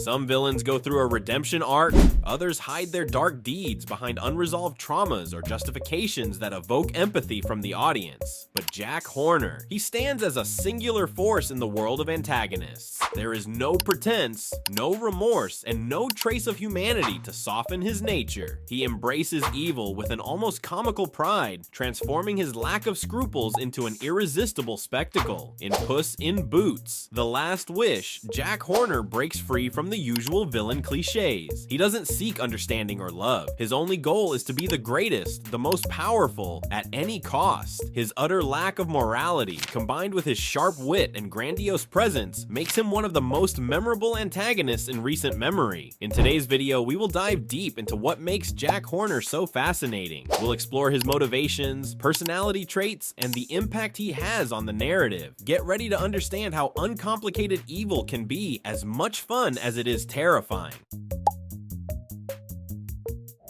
Some villains go through a redemption arc, others hide their dark deeds behind unresolved traumas or justifications that evoke empathy from the audience. But Jack Horner, he stands as a singular force in the world of antagonists. There is no pretense, no remorse, and no trace of humanity to soften his nature. He embraces evil with an almost comical pride, transforming his lack of scruples into an irresistible spectacle. In Puss in Boots: The Last Wish, Jack Horner breaks free from the usual villain cliches. He doesn't seek understanding or love. His only goal is to be the greatest, the most powerful, at any cost. His utter lack of morality, combined with his sharp wit and grandiose presence, makes him one of the most memorable antagonists in recent memory. In today's video, we will dive deep into what makes Jack Horner so fascinating. We'll explore his motivations, personality traits, and the impact he has on the narrative. Get ready to understand how uncomplicated evil can be as much fun as it is terrifying.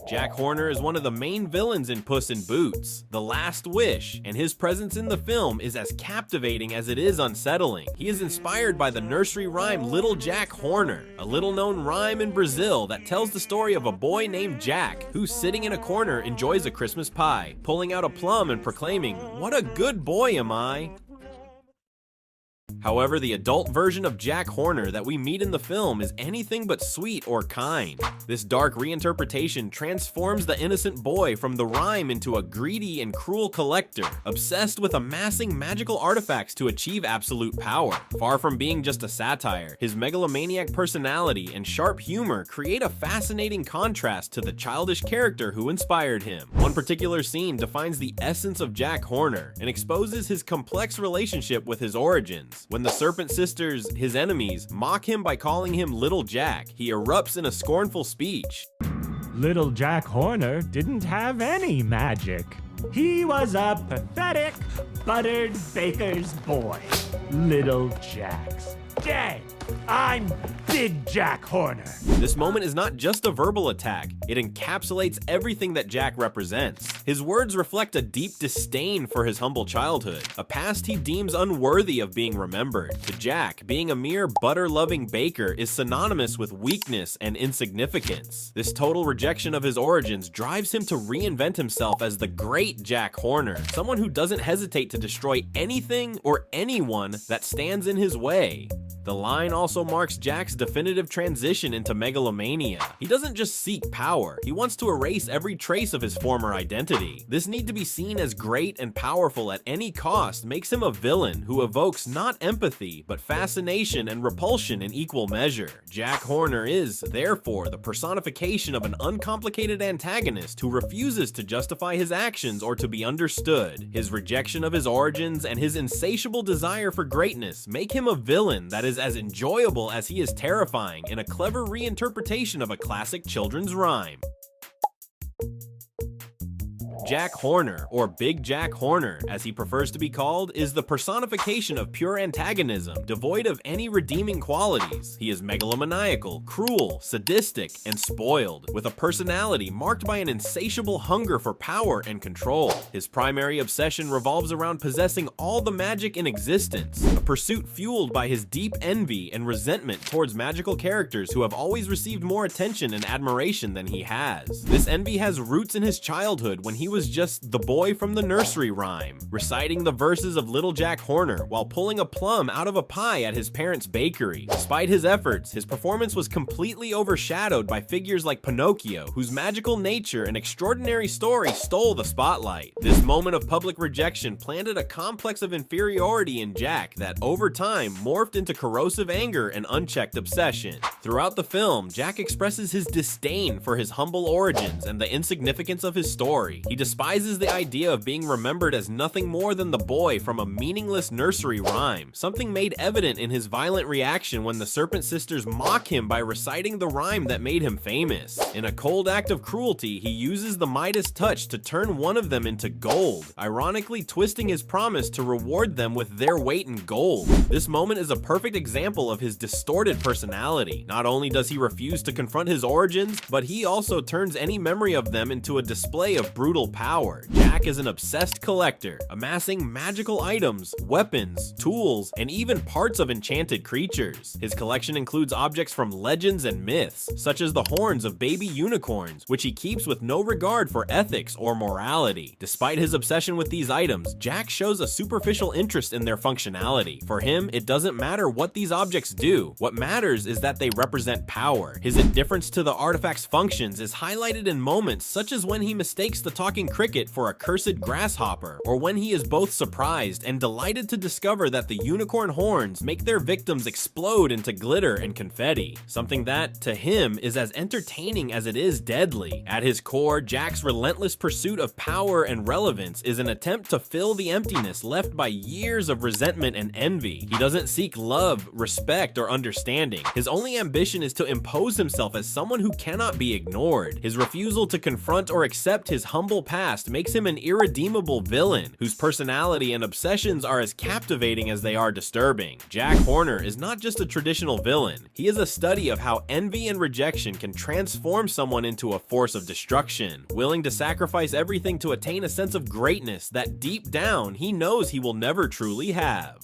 Jack Horner is one of the main villains in Puss in Boots: The Last Wish, and his presence in the film is as captivating as it is unsettling. He is inspired by the nursery rhyme Little Jack Horner, a little-known rhyme in Brazil that tells the story of a boy named Jack who, sitting in a corner, enjoys a Christmas pie, pulling out a plum and proclaiming, "What a good boy am I." However, the adult version of Jack Horner that we meet in the film is anything but sweet or kind. This dark reinterpretation transforms the innocent boy from the rhyme into a greedy and cruel collector, obsessed with amassing magical artifacts to achieve absolute power. Far from being just a satire, his megalomaniac personality and sharp humor create a fascinating contrast to the childish character who inspired him. One particular scene defines the essence of Jack Horner and exposes his complex relationship with his origins. When the Serpent Sisters, his enemies, mock him by calling him Little Jack, he erupts in a scornful speech. Little Jack Horner didn't have any magic. He was a pathetic, buttered baker's boy. Little Jack's dead. I'm Big Jack Horner. This moment is not just a verbal attack, it encapsulates everything that Jack represents. His words reflect a deep disdain for his humble childhood, a past he deems unworthy of being remembered. To Jack, being a mere butter-loving baker is synonymous with weakness and insignificance. This total rejection of his origins drives him to reinvent himself as the great Jack Horner, someone who doesn't hesitate to destroy anything or anyone that stands in his way. The line also marks Jack's definitive transition into megalomania. He doesn't just seek power, he wants to erase every trace of his former identity. This need to be seen as great and powerful at any cost makes him a villain who evokes not empathy, but fascination and repulsion in equal measure. Jack Horner is, therefore, the personification of an uncomplicated antagonist who refuses to justify his actions or to be understood. His rejection of his origins and his insatiable desire for greatness make him a villain that is as enjoyable as he is terrifying in a clever reinterpretation of a classic children's rhyme. Jack Horner, or Big Jack Horner, as he prefers to be called, is the personification of pure antagonism, devoid of any redeeming qualities. He is megalomaniacal, cruel, sadistic, and spoiled, with a personality marked by an insatiable hunger for power and control. His primary obsession revolves around possessing all the magic in existence, a pursuit fueled by his deep envy and resentment towards magical characters who have always received more attention and admiration than he has. This envy has roots in his childhood when he was just the boy from the nursery rhyme, reciting the verses of Little Jack Horner while pulling a plum out of a pie at his parents' bakery. Despite his efforts, his performance was completely overshadowed by figures like Pinocchio, whose magical nature and extraordinary story stole the spotlight. This moment of public rejection planted a complex of inferiority in Jack that, over time, morphed into corrosive anger and unchecked obsession. Throughout the film, Jack expresses his disdain for his humble origins and the insignificance of his story. He despises the idea of being remembered as nothing more than the boy from a meaningless nursery rhyme, something made evident in his violent reaction when the Serpent Sisters mock him by reciting the rhyme that made him famous. In a cold act of cruelty, he uses the Midas touch to turn one of them into gold, ironically twisting his promise to reward them with their weight in gold. This moment is a perfect example of his distorted personality. Not only does he refuse to confront his origins, but he also turns any memory of them into a display of brutal power, Jack is an obsessed collector, amassing magical items, weapons, tools, and even parts of enchanted creatures. His collection includes objects from legends and myths, such as the horns of baby unicorns, which he keeps with no regard for ethics or morality. Despite his obsession with these items, Jack shows a superficial interest in their functionality. For him, it doesn't matter what these objects do. What matters is that they represent power. His indifference to the artifact's functions is highlighted in moments such as when he mistakes the talking cricket for a cursed grasshopper, or when he is both surprised and delighted to discover that the unicorn horns make their victims explode into glitter and confetti, something that, to him, is as entertaining as it is deadly. At his core, Jack's relentless pursuit of power and relevance is an attempt to fill the emptiness left by years of resentment and envy. He doesn't seek love, respect, or understanding. His only ambition is to impose himself as someone who cannot be ignored. His refusal to confront or accept his humble past makes him an irredeemable villain, whose personality and obsessions are as captivating as they are disturbing. Jack Horner is not just a traditional villain. He is a study of how envy and rejection can transform someone into a force of destruction, willing to sacrifice everything to attain a sense of greatness that deep down he knows he will never truly have.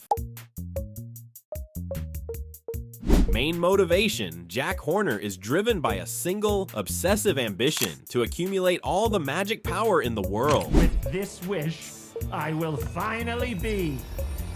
Main motivation, Jack Horner is driven by a single, obsessive ambition to accumulate all the magic power in the world. With this wish, I will finally be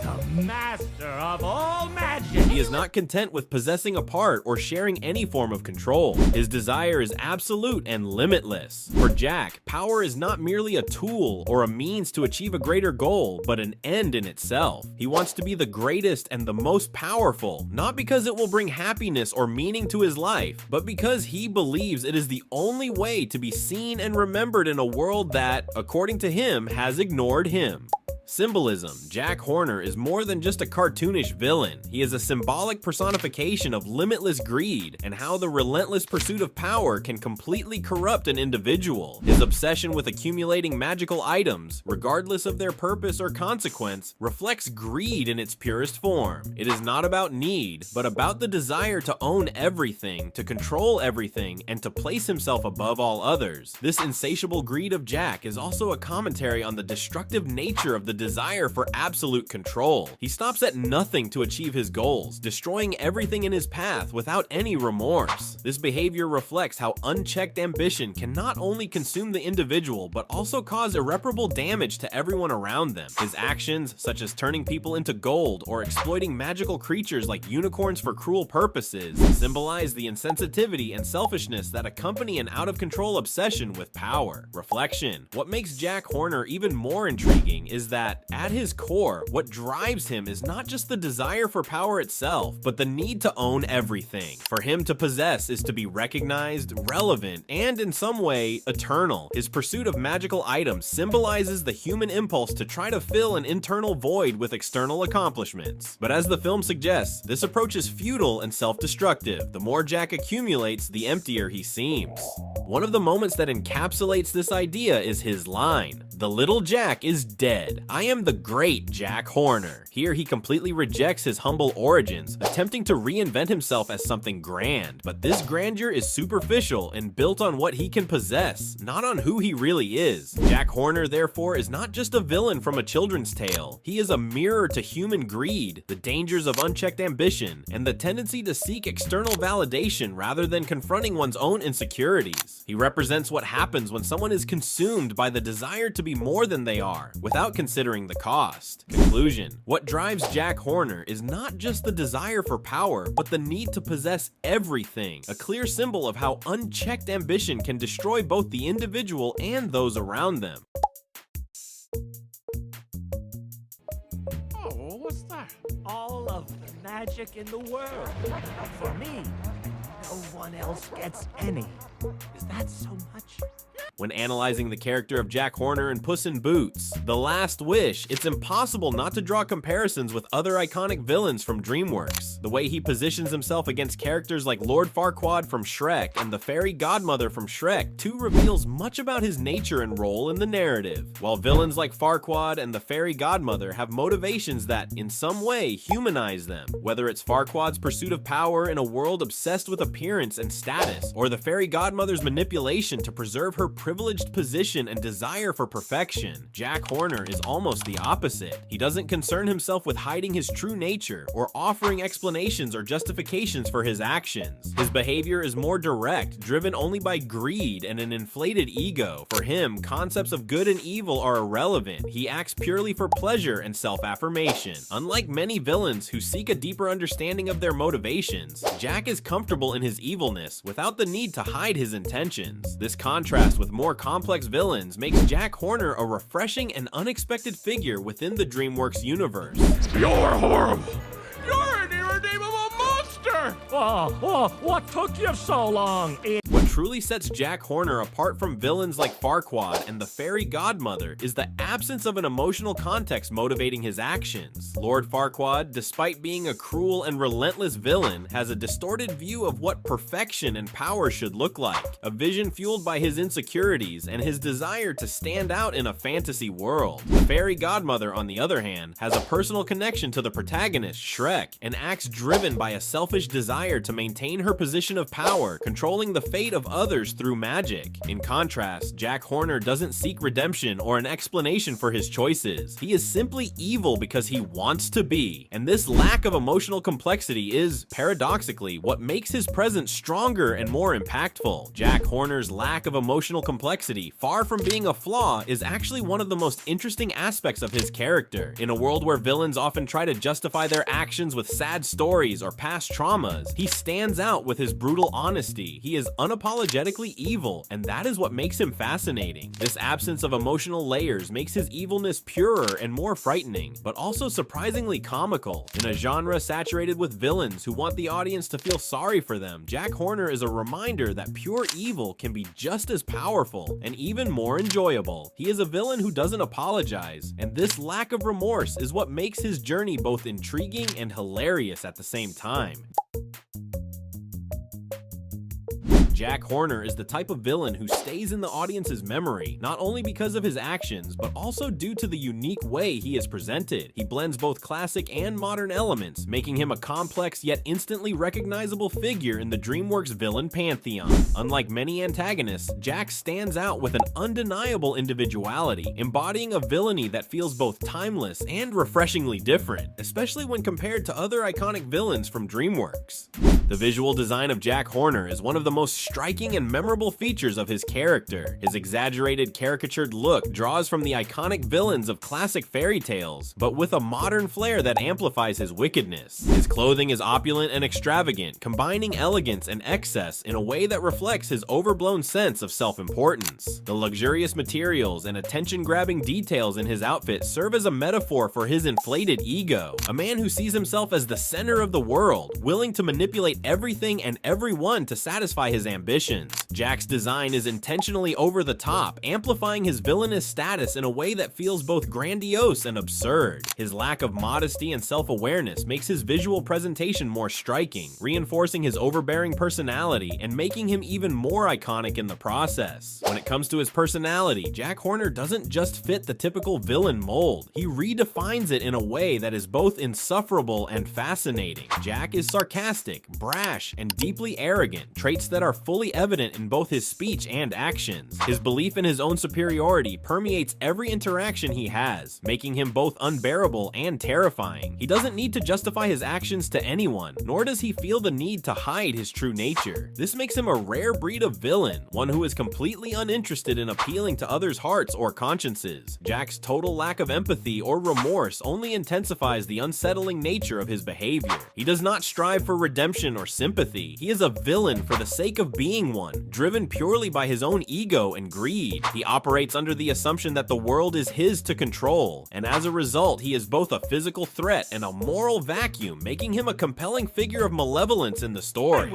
the master of all magic. He is not content with possessing a part or sharing any form of control. His desire is absolute and limitless. For Jack, power is not merely a tool or a means to achieve a greater goal, but an end in itself. He wants to be the greatest and the most powerful, not because it will bring happiness or meaning to his life, but because he believes it is the only way to be seen and remembered in a world that, according to him, has ignored him. Symbolism, Jack Horner is more than just a cartoonish villain. He is a symbolic personification of limitless greed and how the relentless pursuit of power can completely corrupt an individual. His obsession with accumulating magical items, regardless of their purpose or consequence, reflects greed in its purest form. It is not about need, but about the desire to own everything, to control everything, and to place himself above all others. This insatiable greed of Jack is also a commentary on the destructive nature of the desire for absolute control. He stops at nothing to achieve his goals, destroying everything in his path without any remorse. This behavior reflects how unchecked ambition can not only consume the individual, but also cause irreparable damage to everyone around them. His actions, such as turning people into gold or exploiting magical creatures like unicorns for cruel purposes, symbolize the insensitivity and selfishness that accompany an out-of-control obsession with power. Reflection. What makes Jack Horner even more intriguing is that, at his core, what drives him is not just the desire for power itself, but the need to own everything. For him to possess is to be recognized, relevant, and in some way, eternal. His pursuit of magical items symbolizes the human impulse to try to fill an internal void with external accomplishments. But as the film suggests, this approach is futile and self-destructive. The more Jack accumulates, the emptier he seems. One of the moments that encapsulates this idea is his line, "The little Jack is dead. I am the great Jack Horner." Here he completely rejects his humble origins, attempting to reinvent himself as something grand. But this grandeur is superficial and built on what he can possess, not on who he really is. Jack Horner, therefore, is not just a villain from a children's tale. He is a mirror to human greed, the dangers of unchecked ambition, and the tendency to seek external validation rather than confronting one's own insecurities. He represents what happens when someone is consumed by the desire to be more than they are, without considering the cost. Conclusion. What drives Jack Horner is not just the desire for power, but the need to possess everything, a clear symbol of how unchecked ambition can destroy both the individual and those around them. Oh, what's that? All of the magic in the world. For me, no one else gets any. Is that so much? When analyzing the character of Jack Horner in Puss in Boots, The Last Wish, it's impossible not to draw comparisons with other iconic villains from DreamWorks. The way he positions himself against characters like Lord Farquaad from Shrek and the Fairy Godmother from Shrek too reveals much about his nature and role in the narrative. While villains like Farquaad and the Fairy Godmother have motivations that, in some way, humanize them, whether it's Farquaad's pursuit of power in a world obsessed with appearance and status, or the Fairy Godmother's manipulation to preserve her privilege privileged position and desire for perfection. Jack Horner is almost the opposite. He doesn't concern himself with hiding his true nature or offering explanations or justifications for his actions. His behavior is more direct, driven only by greed and an inflated ego. For him, concepts of good and evil are irrelevant. He acts purely for pleasure and self-affirmation. Unlike many villains who seek a deeper understanding of their motivations, Jack is comfortable in his evilness without the need to hide his intentions. This contrast with more complex villains makes Jack Horner a refreshing and unexpected figure within the DreamWorks universe. You're horrible! You're an irredeemable monster! What took you so long? What truly sets Jack Horner apart from villains like Farquaad and the Fairy Godmother is the absence of an emotional context motivating his actions. Lord Farquaad, despite being a cruel and relentless villain, has a distorted view of what perfection and power should look like, a vision fueled by his insecurities and his desire to stand out in a fantasy world. The Fairy Godmother, on the other hand, has a personal connection to the protagonist, Shrek, and acts driven by a selfish desire to maintain her position of power, controlling the fate of others through magic. In contrast, Jack Horner doesn't seek redemption or an explanation for his choices. He is simply evil because he wants to be, and this lack of emotional complexity is, paradoxically, what makes his presence stronger and more impactful. Jack Horner's lack of emotional complexity, far from being a flaw, is actually one of the most interesting aspects of his character. In a world where villains often try to justify their actions with sad stories or past traumas, he stands out with his brutal honesty. He is unapologetically evil, and that is what makes him fascinating. This absence of emotional layers makes his evilness purer and more frightening, but also surprisingly comical. In a genre saturated with villains who want the audience to feel sorry for them, Jack Horner is a reminder that pure evil can be just as powerful and even more enjoyable. He is a villain who doesn't apologize, and this lack of remorse is what makes his journey both intriguing and hilarious at the same time. Jack Horner is the type of villain who stays in the audience's memory, not only because of his actions, but also due to the unique way he is presented. He blends both classic and modern elements, making him a complex yet instantly recognizable figure in the DreamWorks villain pantheon. Unlike many antagonists, Jack stands out with an undeniable individuality, embodying a villainy that feels both timeless and refreshingly different, especially when compared to other iconic villains from DreamWorks. The visual design of Jack Horner is one of the most striking and memorable features of his character. His exaggerated, caricatured look draws from the iconic villains of classic fairy tales, but with a modern flair that amplifies his wickedness. His clothing is opulent and extravagant, combining elegance and excess in a way that reflects his overblown sense of self-importance. The luxurious materials and attention-grabbing details in his outfit serve as a metaphor for his inflated ego, a man who sees himself as the center of the world, willing to manipulate everything and everyone to satisfy his ambitions. Jack's design is intentionally over the top, amplifying his villainous status in a way that feels both grandiose and absurd. His lack of modesty and self-awareness makes his visual presentation more striking, reinforcing his overbearing personality and making him even more iconic in the process. When it comes to his personality, Jack Horner doesn't just fit the typical villain mold. He redefines it in a way that is both insufferable and fascinating. Jack is sarcastic, brash, and deeply arrogant, traits that are fully evident in both his speech and actions. His belief in his own superiority permeates every interaction he has, making him both unbearable and terrifying. He doesn't need to justify his actions to anyone, nor does he feel the need to hide his true nature. This makes him a rare breed of villain, one who is completely uninterested in appealing to others' hearts or consciences. Jack's total lack of empathy or remorse only intensifies the unsettling nature of his behavior. He does not strive for redemption or sympathy. He is a villain for the sake of being one, driven purely by his own ego and greed. He operates under the assumption that the world is his to control, and as a result, he is both a physical threat and a moral vacuum, making him a compelling figure of malevolence in the story.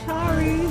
Sorry.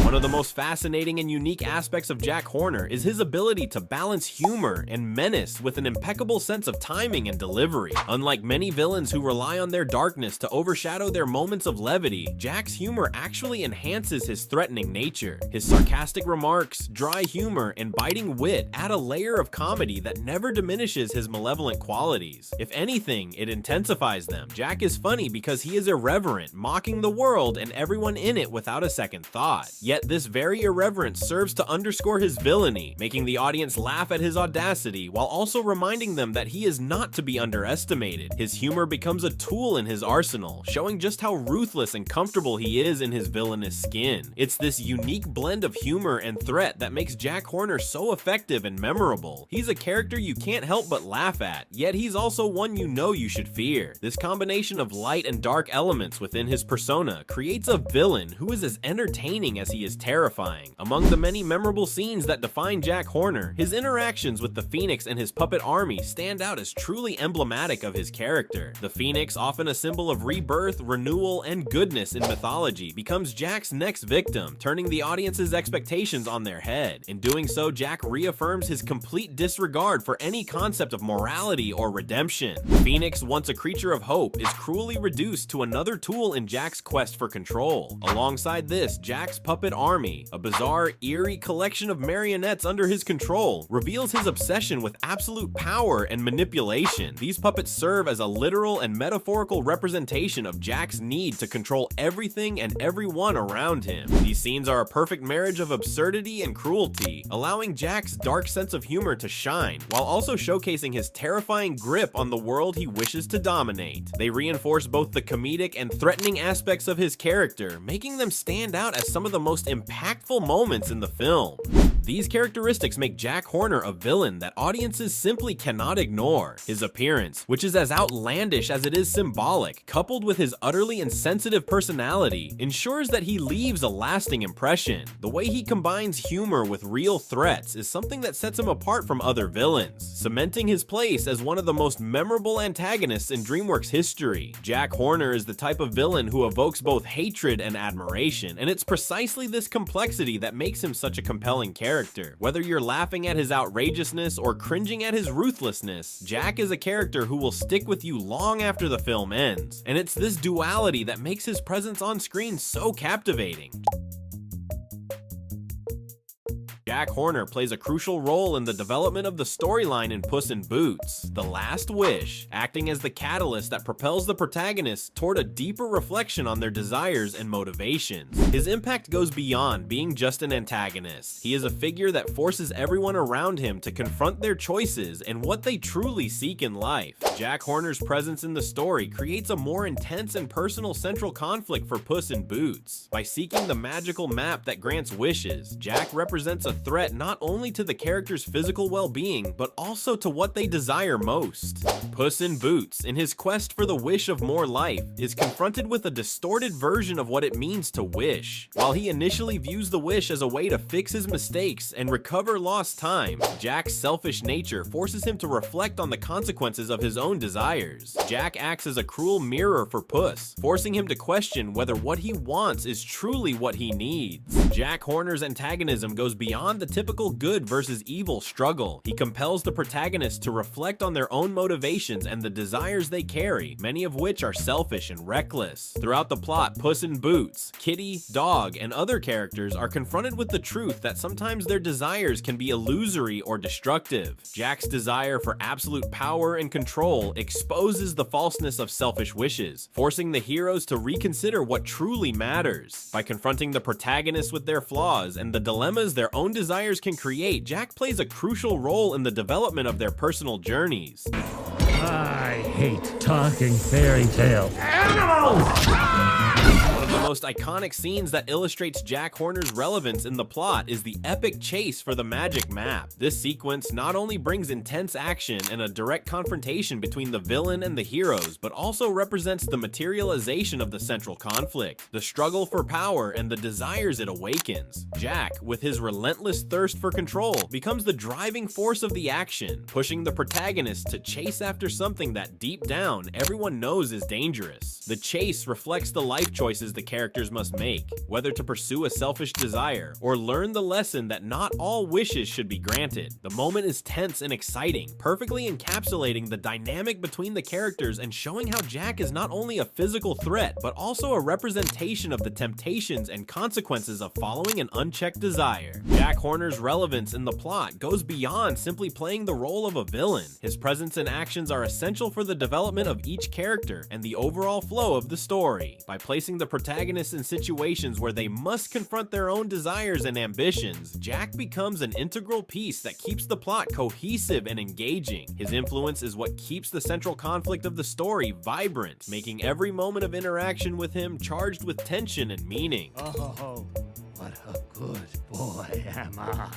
One of the most fascinating and unique aspects of Jack Horner is his ability to balance humor and menace with an impeccable sense of timing and delivery. Unlike many villains who rely on their darkness to overshadow their moments of levity, Jack's humor actually enhances his threatening nature. His sarcastic remarks, dry humor, and biting wit add a layer of comedy that never diminishes his malevolent qualities. If anything, it intensifies them. Jack is funny because he is irreverent, mocking the world and everyone in it without a second thought. Yet this very irreverence serves to underscore his villainy, making the audience laugh at his audacity while also reminding them that he is not to be underestimated. His humor becomes a tool in his arsenal, showing just how ruthless and comfortable he is in his villainous skin. It's this unique blend of humor and threat that makes Jack Horner so effective and memorable. He's a character you can't help but laugh at, yet he's also one you know you should fear. This combination of light and dark elements within his persona creates a villain who is as entertaining as he is terrifying. Among the many memorable scenes that define Jack Horner, his interactions with the Phoenix and his puppet army stand out as truly emblematic of his character. The Phoenix, often a symbol of rebirth, renewal, and goodness in mythology, becomes Jack's next victim, turning the audience's expectations on their head. In doing so, Jack reaffirms his complete disregard for any concept of morality or redemption. Phoenix, once a creature of hope, is cruelly reduced to another tool in Jack's quest for control. Alongside this, Jack's puppet army, a bizarre, eerie collection of marionettes under his control, reveals his obsession with absolute power and manipulation. These puppets serve as a literal and metaphorical representation of Jack's need to control everything and everyone around him. These scenes are a perfect marriage of absurdity and cruelty, allowing Jack's dark sense of humor to shine, while also showcasing his terrifying grip on the world he wishes to dominate. They reinforce both the comedic and threatening aspects of his character, making them stand out as some of the most impactful moments in the film. These characteristics make Jack Horner a villain that audiences simply cannot ignore. His appearance, which is as outlandish as it is symbolic, coupled with his utterly insensitive personality, ensures that he leaves a lasting impression. The way he combines humor with real threats is something that sets him apart from other villains, cementing his place as one of the most memorable antagonists in DreamWorks history. Jack Horner is the type of villain who evokes both hatred and admiration, and it's precisely this complexity that makes him such a compelling character. Whether you're laughing at his outrageousness or cringing at his ruthlessness, Jack is a character who will stick with you long after the film ends, and it's this duality that makes his presence on screen so captivating. Jack Horner plays a crucial role in the development of the storyline in Puss in Boots: The Last Wish, acting as the catalyst that propels the protagonists toward a deeper reflection on their desires and motivations. His impact goes beyond being just an antagonist. He is a figure that forces everyone around him to confront their choices and what they truly seek in life. Jack Horner's presence in the story creates a more intense and personal central conflict for Puss in Boots. By seeking the magical map that grants wishes, Jack represents a threat not only to the character's physical well-being, but also to what they desire most. Puss in Boots, in his quest for the wish of more life, is confronted with a distorted version of what it means to wish. While he initially views the wish as a way to fix his mistakes and recover lost time, Jack's selfish nature forces him to reflect on the consequences of his own desires. Jack acts as a cruel mirror for Puss, forcing him to question whether what he wants is truly what he needs. Jack Horner's antagonism goes beyond the typical good versus evil struggle. He compels the protagonists to reflect on their own motivations and the desires they carry, many of which are selfish and reckless. Throughout the plot, Puss in Boots, Kitty, Dog, and other characters are confronted with the truth that sometimes their desires can be illusory or destructive. Jack's desire for absolute power and control exposes the falseness of selfish wishes, forcing the heroes to reconsider what truly matters. By confronting the protagonists with their flaws and the dilemmas their own desires can create, Jack plays a crucial role in the development of their personal journeys. I hate talking fairy tales. Animals! One of the most iconic scenes that illustrates Jack Horner's relevance in the plot is the epic chase for the magic map. This sequence not only brings intense action and a direct confrontation between the villain and the heroes, but also represents the materialization of the central conflict, the struggle for power and the desires it awakens. Jack, with his relentless thirst for control, becomes the driving force of the action, pushing the protagonist to chase after something that deep down everyone knows is dangerous. The chase reflects the life choices the characters must make, whether to pursue a selfish desire or learn the lesson that not all wishes should be granted. The moment is tense and exciting, perfectly encapsulating the dynamic between the characters and showing how Jack is not only a physical threat, but also a representation of the temptations and consequences of following an unchecked desire. Jack Horner's relevance in the plot goes beyond simply playing the role of a villain. His presence and actions are essential for the development of each character and the overall flow of the story. By placing the protagonist antagonists in situations where they must confront their own desires and ambitions, Jack becomes an integral piece that keeps the plot cohesive and engaging. His influence is what keeps the central conflict of the story vibrant, making every moment of interaction with him charged with tension and meaning. Oh, what a good boy am I.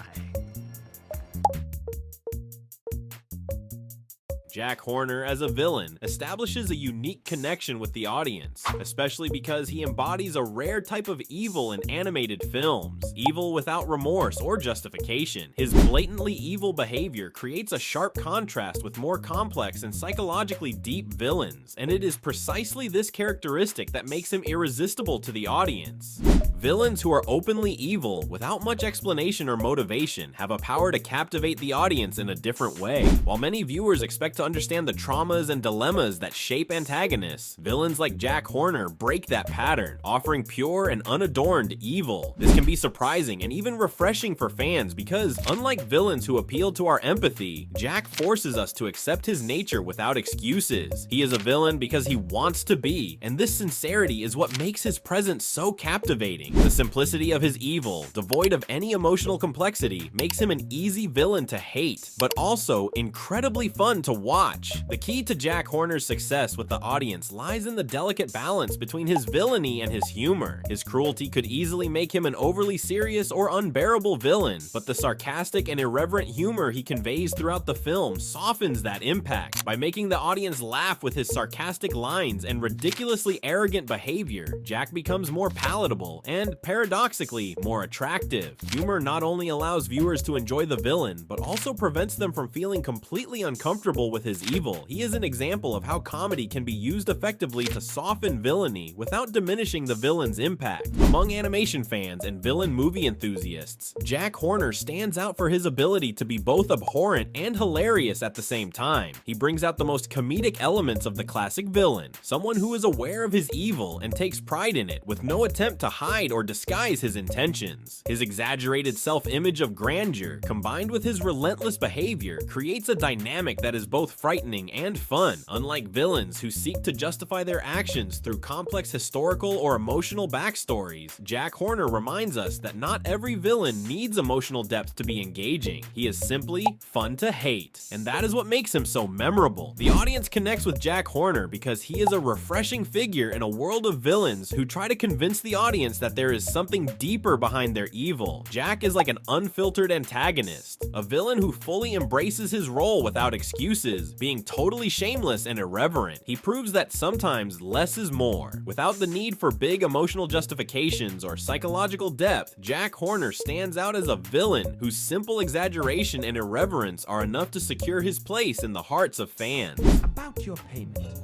Jack Horner, as a villain, establishes a unique connection with the audience, especially because he embodies a rare type of evil in animated films. Evil without remorse or justification. His blatantly evil behavior creates a sharp contrast with more complex and psychologically deep villains, and it is precisely this characteristic that makes him irresistible to the audience. Villains who are openly evil, without much explanation or motivation, have a power to captivate the audience in a different way. While many viewers expect to understand the traumas and dilemmas that shape antagonists, villains like Jack Horner break that pattern, offering pure and unadorned evil. This can be surprising and even refreshing for fans because, unlike villains who appeal to our empathy, Jack forces us to accept his nature without excuses. He is a villain because he wants to be, and this sincerity is what makes his presence so captivating. The simplicity of his evil, devoid of any emotional complexity, makes him an easy villain to hate, but also incredibly fun to watch. The key to Jack Horner's success with the audience lies in the delicate balance between his villainy and his humor. His cruelty could easily make him an overly serious or unbearable villain, but the sarcastic and irreverent humor he conveys throughout the film softens that impact. By making the audience laugh with his sarcastic lines and ridiculously arrogant behavior, Jack becomes more palatable and, paradoxically, more attractive. Humor not only allows viewers to enjoy the villain, but also prevents them from feeling completely uncomfortable with his evil. He is an example of how comedy can be used effectively to soften villainy without diminishing the villain's impact. Among animation fans and villain movie enthusiasts, Jack Horner stands out for his ability to be both abhorrent and hilarious at the same time. He brings out the most comedic elements of the classic villain, someone who is aware of his evil and takes pride in it with no attempt to hide or disguise his intentions. His exaggerated self-image of grandeur, combined with his relentless behavior, creates a dynamic that is both frightening and fun. Unlike villains who seek to justify their actions through complex historical or emotional backstories, Jack Horner reminds us that not every villain needs emotional depth to be engaging. He is simply fun to hate, and that is what makes him so memorable. The audience connects with Jack Horner because he is a refreshing figure in a world of villains who try to convince the audience that there is something deeper behind their evil. Jack is like an unfiltered antagonist, a villain who fully embraces his role without excuses, being totally shameless and irreverent. He proves that sometimes less is more. Without the need for big emotional justifications or psychological depth, Jack Horner stands out as a villain whose simple exaggeration and irreverence are enough to secure his place in the hearts of fans. About your payment.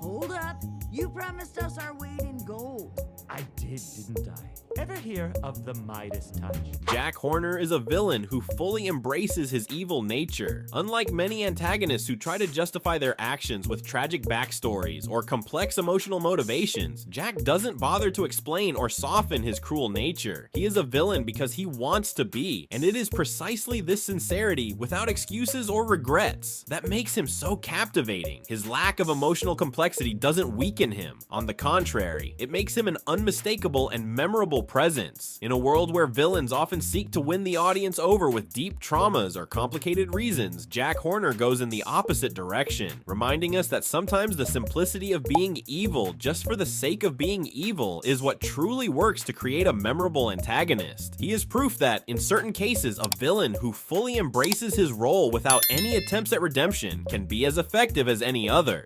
Hold up. You promised us our weight in gold. I did, didn't I? Ever hear of the Midas touch? Jack Horner is a villain who fully embraces his evil nature. Unlike many antagonists who try to justify their actions with tragic backstories or complex emotional motivations, Jack doesn't bother to explain or soften his cruel nature. He is a villain because he wants to be, and it is precisely this sincerity, without excuses or regrets, that makes him so captivating. His lack of emotional complexity doesn't weaken him. On the contrary, it makes him an unmistakable and memorable presence. In a world where villains often seek to win the audience over with deep traumas or complicated reasons, Jack Horner goes in the opposite direction, reminding us that sometimes the simplicity of being evil just for the sake of being evil is what truly works to create a memorable antagonist. He is proof that, in certain cases, a villain who fully embraces his role without any attempts at redemption can be as effective as any other.